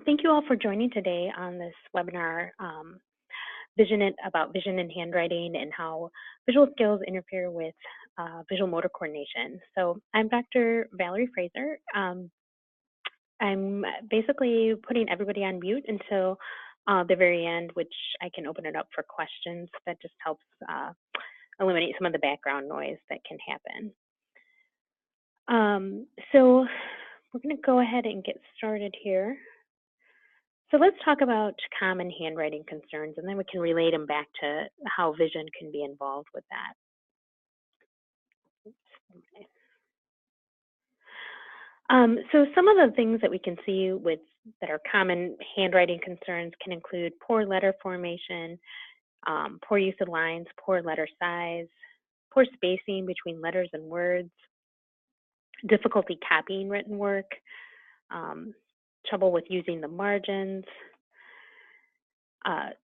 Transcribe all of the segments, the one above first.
Thank you all for joining today on this webinar, about vision and handwriting and how visual skills interfere with visual motor coordination. So I'm Dr. Valerie Fraser. I'm basically putting everybody on mute until the very end, which I can open it up for questions. That just helps eliminate some of the background noise that can happen. So we're going to go ahead and get started here. So let's talk about common handwriting concerns, and then we can relate them back to how vision can be involved with that. So some of the things that we can see that are common handwriting concerns can include poor letter formation, poor use of lines, poor letter size, poor spacing between letters and words, difficulty copying written work, trouble with using the margins,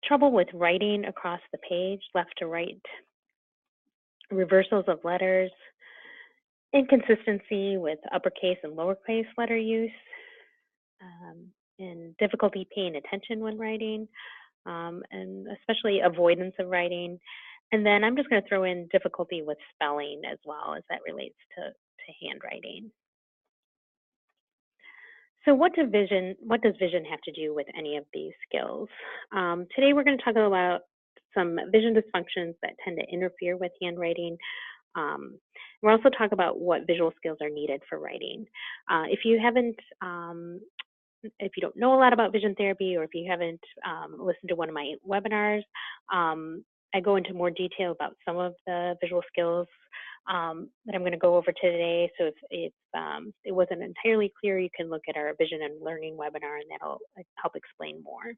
trouble with writing across the page, left to right, reversals of letters, inconsistency with uppercase and lowercase letter use, and difficulty paying attention when writing, and especially avoidance of writing. And then I'm just going to throw in difficulty with spelling as well, as that relates to handwriting. So what does vision have to do with any of these skills? Today we're going to talk about some vision dysfunctions that tend to interfere with handwriting. We'll also talk about what visual skills are needed for writing. If you don't know a lot about vision therapy, or if you haven't listened to one of my webinars, I go into more detail about some of the visual skills that I'm going to go over today. So if it wasn't entirely clear, you can look at our vision and learning webinar, and that'll help explain more.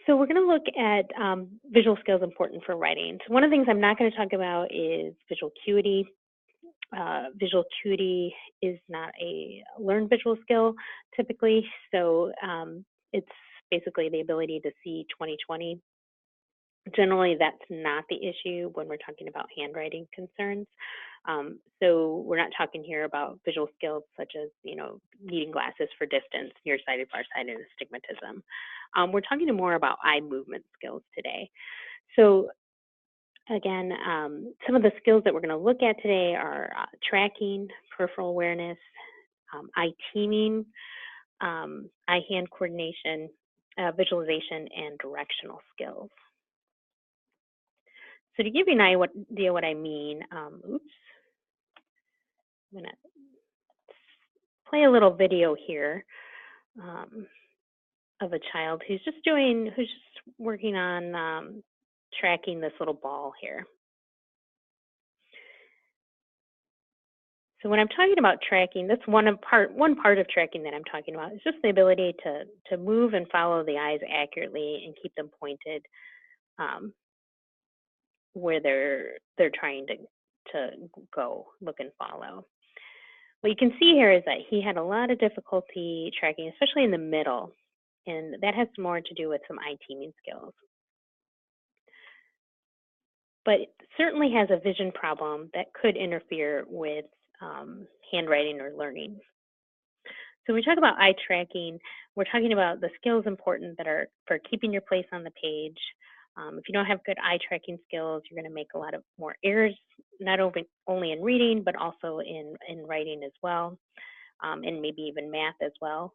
So we're going to look at visual skills important for writing. So one of the things I'm not going to talk about is visual acuity. Visual acuity is not a learned visual skill typically, so it's basically the ability to see 20/20. Generally, that's not the issue when we're talking about handwriting concerns. So we're not talking here about visual skills such as, needing glasses for distance, nearsighted, farsighted, and astigmatism. We're talking more about eye movement skills today. So again, some of the skills that we're going to look at today are tracking, peripheral awareness, eye teaming, eye-hand coordination, visualization, and directional skills. So to give you an idea what I mean, I'm going to play a little video here of a child who's just working on tracking this little ball here. So when I'm talking about tracking, that's one part of tracking that I'm talking about. It's just the ability to move and follow the eyes accurately and keep them pointed where they're trying to go, look and follow. What you can see here is that he had a lot of difficulty tracking, especially in the middle, and that has more to do with some eye teaming skills. But it certainly has a vision problem that could interfere with handwriting or learning. So when we talk about eye tracking, we're talking about the skills important that are for keeping your place on the page. If you don't have good eye tracking skills, you're going to make a lot of more errors, not only in reading, but also in writing as well, and maybe even math as well.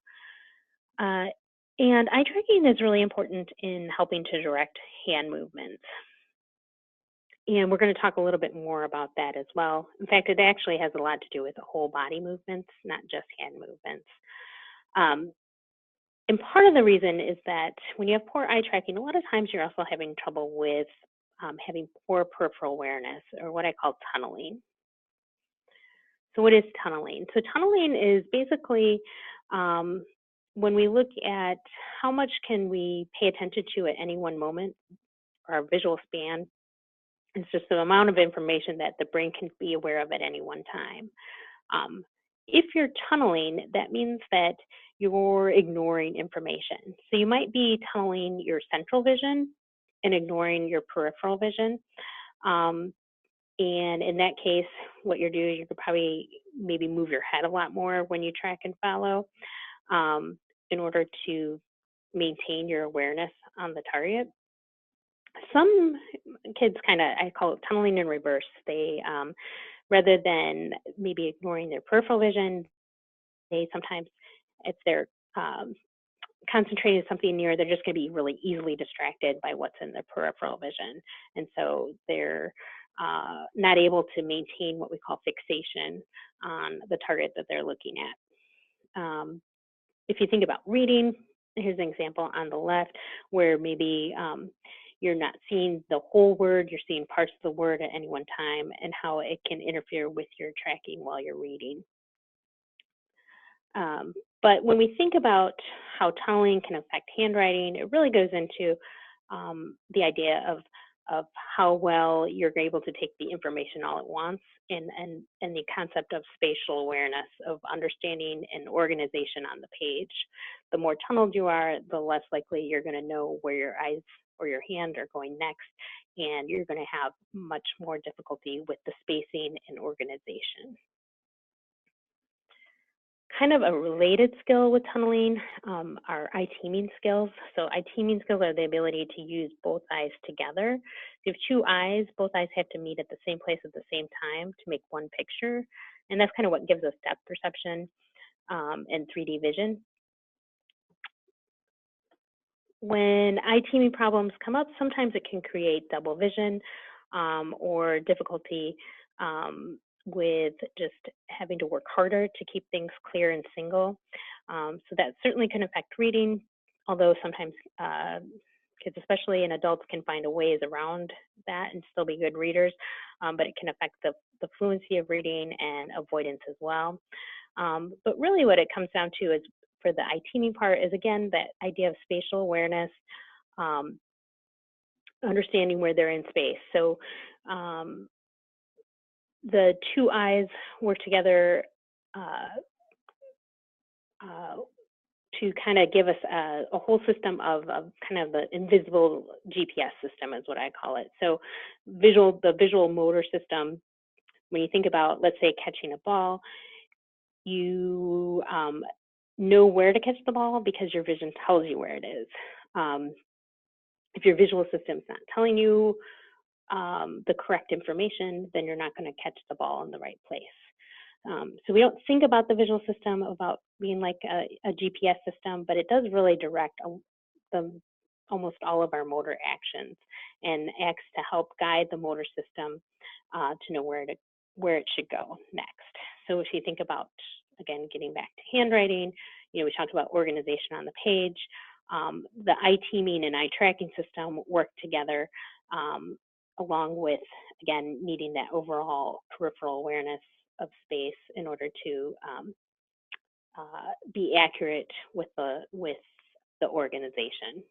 And eye tracking is really important in helping to direct hand movements. And we're going to talk a little bit more about that as well. In fact, it actually has a lot to do with the whole body movements, not just hand movements. And part of the reason is that when you have poor eye tracking, a lot of times you're also having trouble with having poor peripheral awareness, or what I call tunneling. So what is tunneling? So tunneling is basically when we look at how much can we pay attention to at any one moment, our visual span. It's just the amount of information that the brain can be aware of at any one time. If you're tunneling, that means that you're ignoring information. So you might be tunneling your central vision and ignoring your peripheral vision. And in that case, what you're doing, you could probably maybe move your head a lot more when you track and follow in order to maintain your awareness on the target. Some kids kind of, I call it tunneling in reverse. They, rather than maybe ignoring their peripheral vision, they sometimes, if they're concentrating on something near, they're just going to be really easily distracted by what's in their peripheral vision. And so they're not able to maintain what we call fixation on the target that they're looking at. If you think about reading, here's an example on the left where maybe you're not seeing the whole word, you're seeing parts of the word at any one time, and how it can interfere with your tracking while you're reading. But when we think about how tunneling can affect handwriting, it really goes into the idea of how well you're able to take the information all at once, and the concept of spatial awareness, of understanding and organization on the page. The more tunneled you are, the less likely you're going to know where your eyes or your hand are going next, and you're going to have much more difficulty with the spacing and organization. Kind of a related skill with tunneling are eye-teaming skills. So eye-teaming skills are the ability to use both eyes together. If you have two eyes, both eyes have to meet at the same place at the same time to make one picture. And that's kind of what gives us depth perception and 3D vision. When eye-teaming problems come up, sometimes it can create double vision or difficulty with just having to work harder to keep things clear and single. So that certainly can affect reading, although sometimes kids, especially and adults, can find a ways around that and still be good readers, but it can affect the fluency of reading and avoidance as well. But really what it comes down to is, for the eye-teaming part, is again that idea of spatial awareness, understanding where they're in space. So the two eyes work together to kind of give us a whole system of kind of the invisible GPS system is what I call it. So the visual motor system, when you think about, let's say, catching a ball, you know where to catch the ball because your vision tells you where it is. If your visual system's not telling you the correct information, then you're not going to catch the ball in the right place. So we don't think about the visual system about being like a GPS system, but it does really direct almost all of our motor actions and acts to help guide the motor system to know where it should go next. So if you think about, again, getting back to handwriting, we talked about organization on the page. The eye teaming and eye tracking system work together along with, again, needing that overall peripheral awareness of space in order to be accurate with the organization.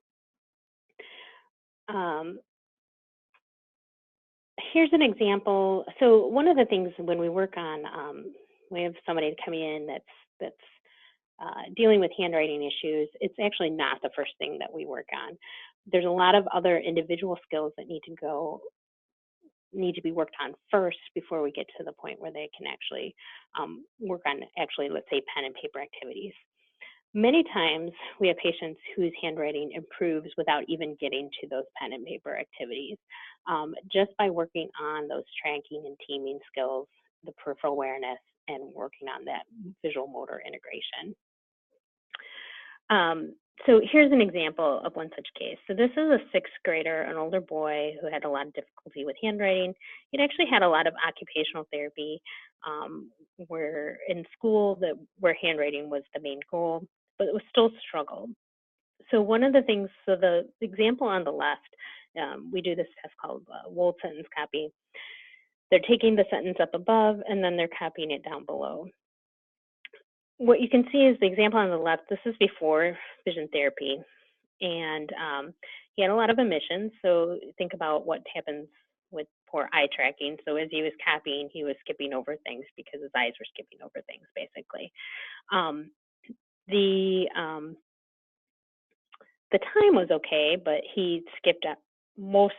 Here's an example. So one of the things when we work on, we have somebody coming in that's dealing with handwriting issues, it's actually not the first thing that we work on. There's a lot of other individual skills that need to be worked on first before we get to the point where they can actually work on let's say, pen and paper activities. Many times we have patients whose handwriting improves without even getting to those pen and paper activities, just by working on those tracking and teaming skills, the peripheral awareness, and working on that visual motor integration. So here's an example of one such case. So this is a sixth grader, an older boy who had a lot of difficulty with handwriting. He'd actually had a lot of occupational therapy where in school where handwriting was the main goal, but it was still a struggle. So one of the things, so the example on the left, we do this test called Wold sentence copy. They're taking the sentence up above and then they're copying it down below. What you can see is the example on the left. This is before vision therapy, and he had a lot of omissions. So think about what happens with poor eye tracking. So as he was copying, he was skipping over things because his eyes were skipping over things, basically. The time was okay, but he skipped up most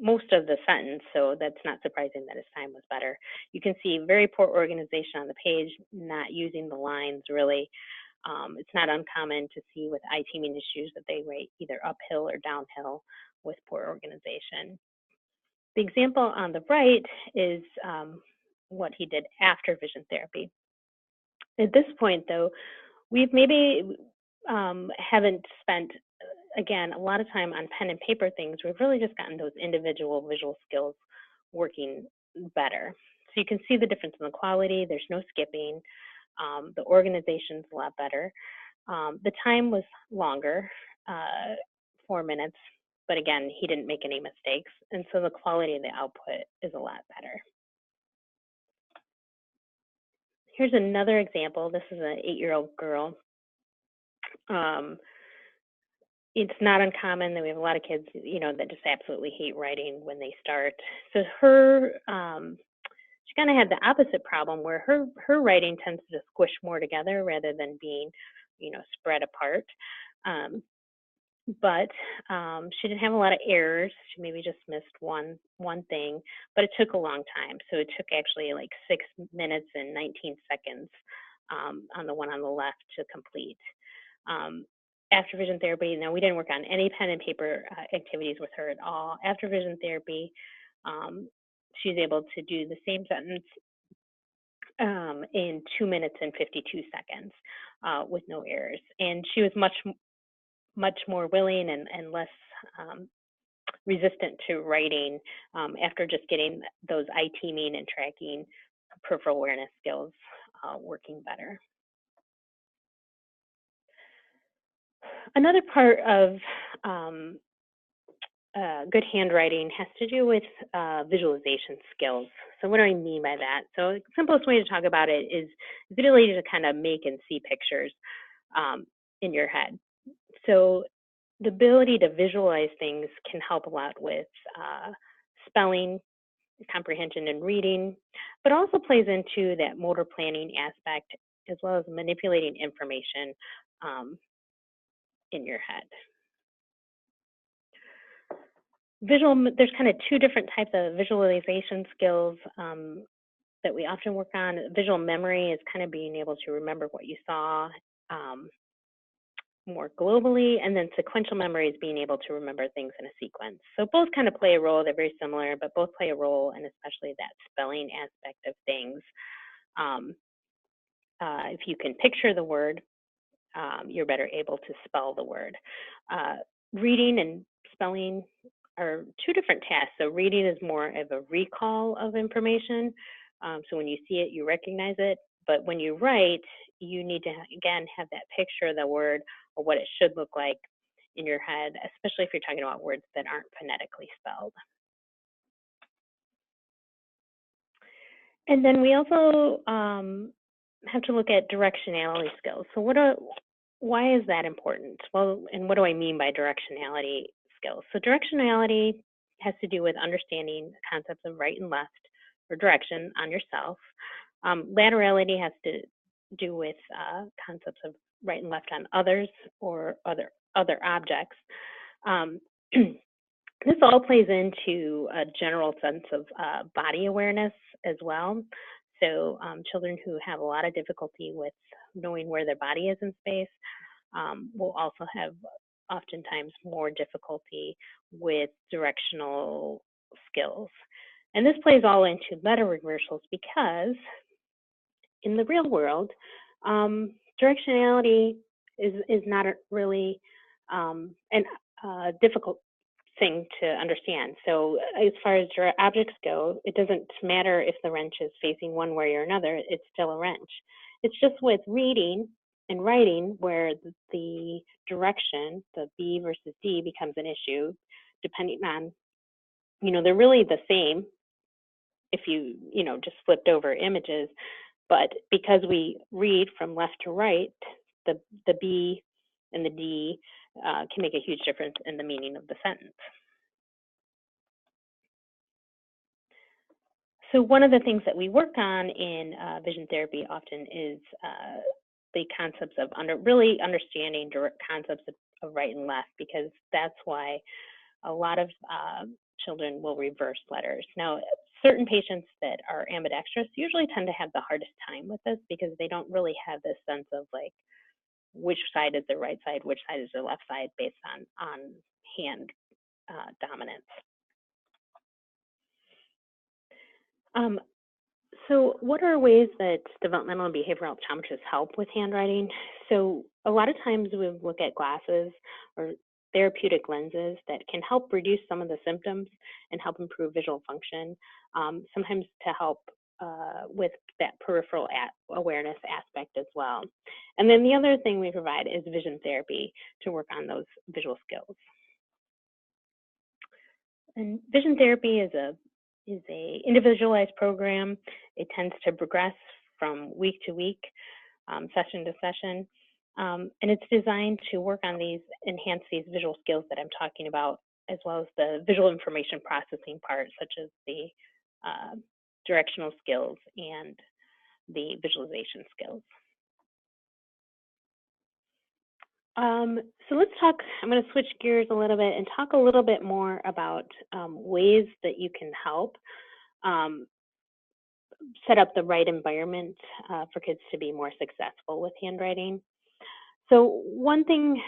most of the sentence, so that's not surprising that his time was better. You can see very poor organization on the page, not using the lines really. It's not uncommon to see with eye teaming issues that they rate either uphill or downhill with poor organization. The example on the right is what he did after vision therapy. At this point, though, we've maybe haven't spent, again, a lot of time on pen and paper things. We've really just gotten those individual visual skills working better. So you can see the difference in the quality. There's no skipping. The organization's a lot better. The time was longer, 4 minutes, but again, he didn't make any mistakes. And so the quality of the output is a lot better. Here's another example. This is an 8-year-old girl. It's not uncommon that we have a lot of kids, that just absolutely hate writing when they start. So her, she kind of had the opposite problem where her writing tends to just squish more together rather than being, spread apart. But she didn't have a lot of errors. She maybe just missed one thing, but it took a long time. So it took actually like 6 minutes and 19 seconds on the one on the left to complete. After vision therapy, now we didn't work on any pen and paper activities with her at all. After vision therapy, she's able to do the same sentence in 2 minutes and 52 seconds with no errors. And she was much more willing and less resistant to writing after just getting those eye teaming and tracking peripheral awareness skills working better. Another part of good handwriting has to do with visualization skills. So what do I mean by that? So the simplest way to talk about it is really to kind of make and see pictures in your head. So the ability to visualize things can help a lot with spelling, comprehension, and reading, but also plays into that motor planning aspect as well as manipulating information in your head. There's kind of two different types of visualization skills that we often work on. Visual memory is kind of being able to remember what you saw more globally, and then sequential memory is being able to remember things in a sequence. So both kind of play a role. They're very similar, but both play a role, and especially that spelling aspect of things. If you can picture the word, you're better able to spell the word. Reading and spelling are two different tasks. So reading is more of a recall of information. So when you see it, you recognize it. But when you write, you need to, again, have that picture of the word or what it should look like in your head, especially if you're talking about words that aren't phonetically spelled. And then we also have to look at directionality skills. So why is that important? Well, and what do I mean by directionality skills? So directionality has to do with understanding the concepts of right and left or direction on yourself. Laterality has to do with concepts of right and left on others or other objects. This all plays into a general sense of body awareness as well. So children who have a lot of difficulty with knowing where their body is in space will also have oftentimes more difficulty with directional skills. And this plays all into letter reversals because in the real world, directionality is not really a difficult thing to understand. So as far as objects go, it doesn't matter if the wrench is facing one way or another, it's still a wrench. It's just with reading and writing where the direction, the B versus D, becomes an issue, depending on, they're really the same if you, just flipped over images, but because we read from left to right, the B and the D can make a huge difference in the meaning of the sentence. So one of the things that we work on in vision therapy often is the concepts of really understanding direct concepts of right and left, because that's why a lot of children will reverse letters. Now, certain patients that are ambidextrous usually tend to have the hardest time with this because they don't really have this sense of like which side is their right side, which side is their left side based on hand dominance. So what are ways that developmental and behavioral optometrists help with handwriting? So a lot of times we look at glasses or therapeutic lenses that can help reduce some of the symptoms and help improve visual function, sometimes to help with that peripheral awareness aspect as well. And then the other thing we provide is vision therapy to work on those visual skills. And vision therapy is a individualized program. It tends to progress from week to week, session to session, and it's designed to work on enhance these visual skills that I'm talking about, as well as the visual information processing part, such as the directional skills and the visualization skills. So let's talk, I'm going to switch gears a little bit and talk a little bit more about ways that you can help set up the right environment for kids to be more successful with handwriting. So one thing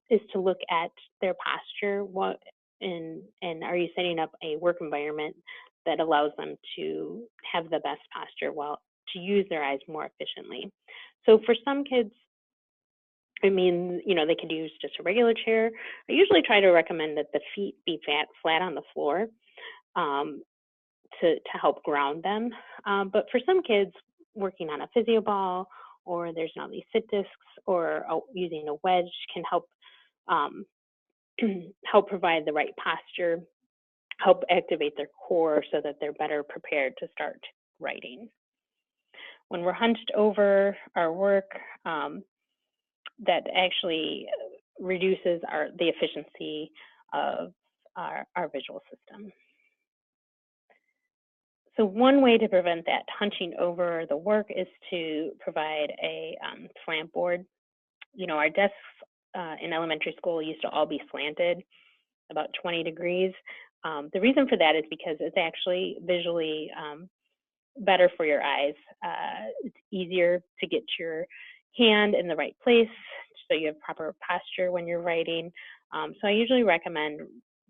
is to look at their posture. And are you setting up a work environment that allows them to have the best posture to use their eyes more efficiently? So for some kids, I mean, they could use just a regular chair. I usually try to recommend that the feet be flat on the floor to help ground them. But for some kids, working on a physio ball, or there's now these sit discs, or using a wedge can help help provide the right posture, help activate their core so that they're better prepared to start writing. When we're hunched over our work, that actually reduces the efficiency of our visual system. So one way to prevent that hunching over the work is to provide a slant board. Our desks in elementary school used to all be slanted, about 20 degrees. The reason for that is because it's actually visually better for your eyes. It's easier to get your hand in the right place so you have proper posture when you're writing. So I usually recommend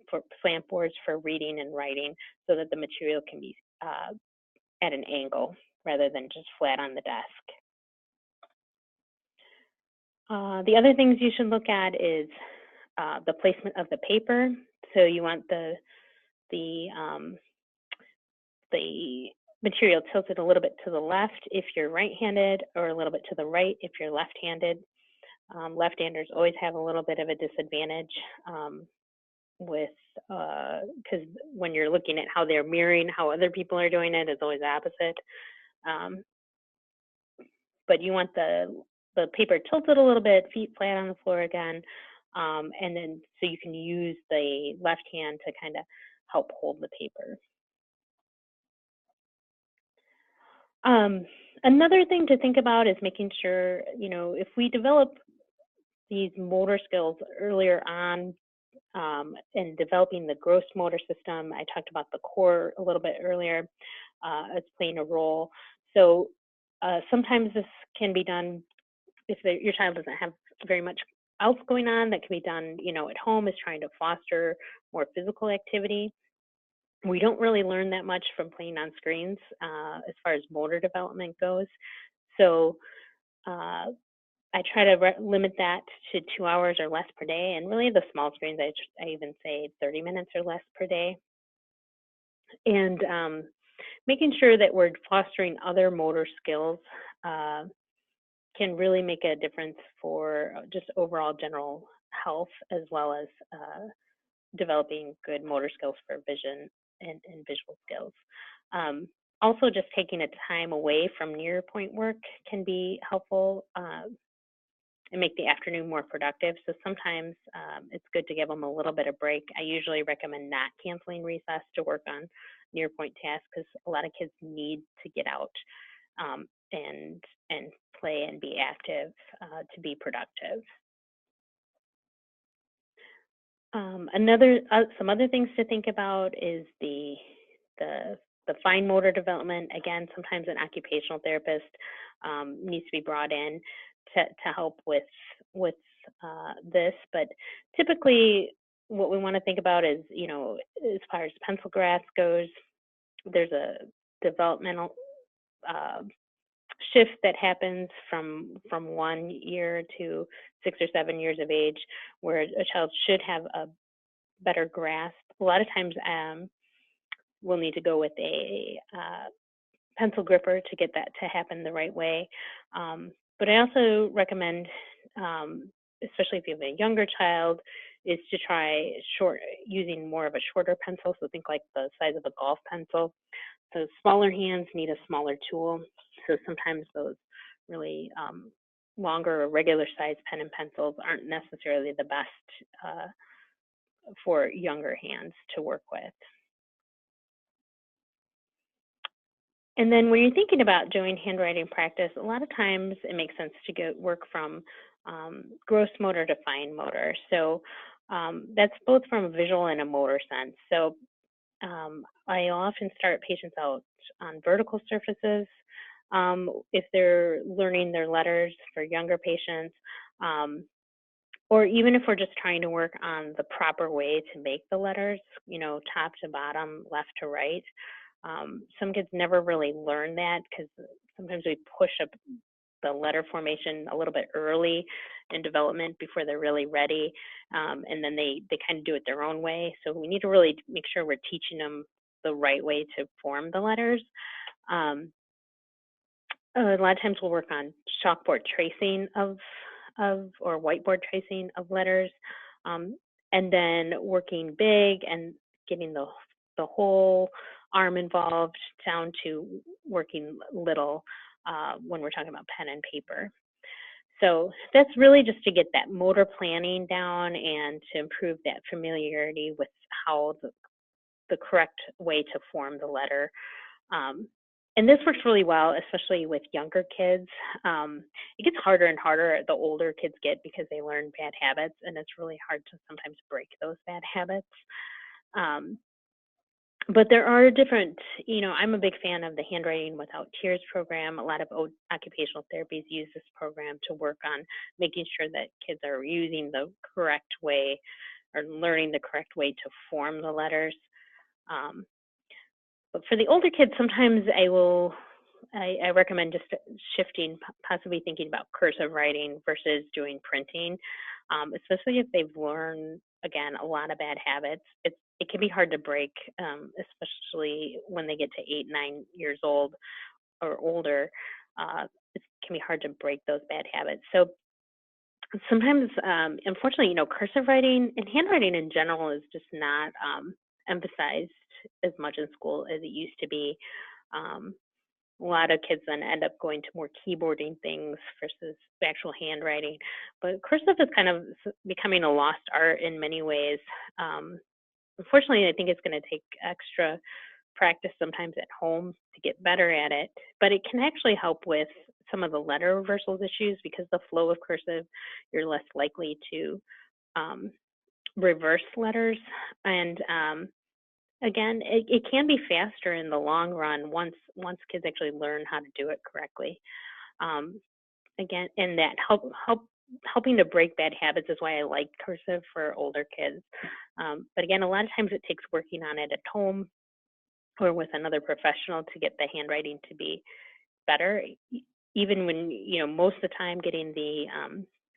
for slant boards for reading and writing so that the material can be at an angle rather than just flat on the desk. The other things you should look at is the placement of the paper. So you want the material tilted a little bit to the left if you're right-handed, or a little bit to the right if you're left-handed. Left-handers always have a little bit of a disadvantage because when you're looking at how they're mirroring how other people are doing it, it's always opposite. But you want the paper tilted a little bit, feet flat on the floor again, and then so you can use the left hand to kind of help hold the paper. Another thing to think about is making sure, if we develop these motor skills earlier on in developing the gross motor system, I talked about the core a little bit earlier as playing a role. So sometimes this can be done if your child doesn't have very much else going on. That can be done, at home, is trying to foster more physical activity. We don't really learn that much from playing on screens as far as motor development goes. So I try to limit that to 2 hours or less per day. And really the small screens, I even say 30 minutes or less per day. And making sure that we're fostering other motor skills can really make a difference for just overall general health, as well as developing good motor skills for vision and visual skills. Also, just taking a time away from near point work can be helpful and make the afternoon more productive. So sometimes it's good to give them a little bit of break. I usually recommend not canceling recess to work on near point tasks, because a lot of kids need to get out and play and be active to be productive. Some other things to think about is the fine motor development. Again, sometimes an occupational therapist needs to be brought in to help with this, but typically what we want to think about is, as far as pencil grasp goes, there's a developmental uh, shift that happens from 1 year to 6 or 7 years of age, where a child should have a better grasp. A lot of times, we'll need to go with a pencil gripper to get that to happen the right way. But I also recommend, especially if you have a younger child, is to try using more of a shorter pencil. So think like the size of a golf pencil. So smaller hands need a smaller tool. So sometimes those really longer or regular size pen and pencils aren't necessarily the best for younger hands to work with. And then when you're thinking about doing handwriting practice, a lot of times it makes sense to work from gross motor to fine motor. So that's both from a visual and a motor sense. So I often start patients out on vertical surfaces if they're learning their letters for younger patients, or even if we're just trying to work on the proper way to make the letters, top to bottom, left to right. Some kids never really learn that because sometimes we push up the letter formation a little bit early in development before they're really ready, and then they kind of do it their own way. So we need to really make sure we're teaching them the right way to form the letters. A lot of times we'll work on chalkboard tracing or whiteboard tracing of letters, and then working big and getting the whole arm involved down to working little when we're talking about pen and paper. So that's really just to get that motor planning down and to improve that familiarity with how the correct way to form the letter. And this works really well, especially with younger kids. It gets harder and harder the older kids get because they learn bad habits, and it's really hard to sometimes break those bad habits. But there are different, I'm a big fan of the Handwriting Without Tears program. A lot of occupational therapies use this program to work on making sure that kids are using the correct way or learning the correct way to form the letters. But for the older kids, sometimes I recommend just shifting, possibly thinking about cursive writing versus doing printing, especially if they've learned, again, a lot of bad habits. It can be hard to break, especially when they get to 8, 9 years old or older. It can be hard to break those bad habits. So sometimes, unfortunately, cursive writing and handwriting in general is just not emphasized as much in school as it used to be. A lot of kids then end up going to more keyboarding things versus the actual handwriting. But cursive is kind of becoming a lost art in many ways. Unfortunately, I think it's going to take extra practice sometimes at home to get better at it, but it can actually help with some of the letter reversals issues because the flow of cursive, you're less likely to reverse letters. And again, it can be faster in the long run once kids actually learn how to do it correctly. Again, and that helping to break bad habits is why I like cursive for older kids. But again, a lot of times it takes working on it at home or with another professional to get the handwriting to be better. Even when, most of the time getting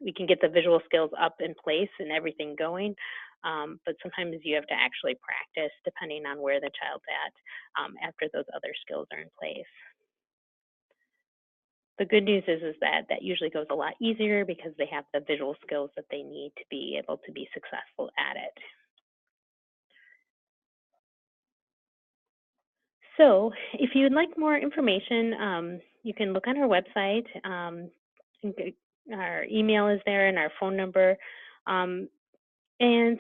we can get the visual skills up in place and everything going. But sometimes you have to actually practice depending on where the child's at after those other skills are in place. The good news is that usually goes a lot easier because they have the visual skills that they need to be able to be successful at it. So if you would like more information, you can look on our website. Our email is there and our phone number. And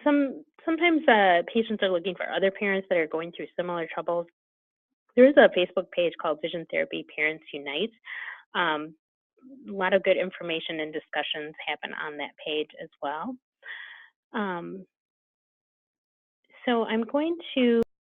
sometimes patients are looking for other parents that are going through similar troubles. There is a Facebook page called Vision Therapy Parents Unite. A lot of good information and discussions happen on that page as well. So I'm going to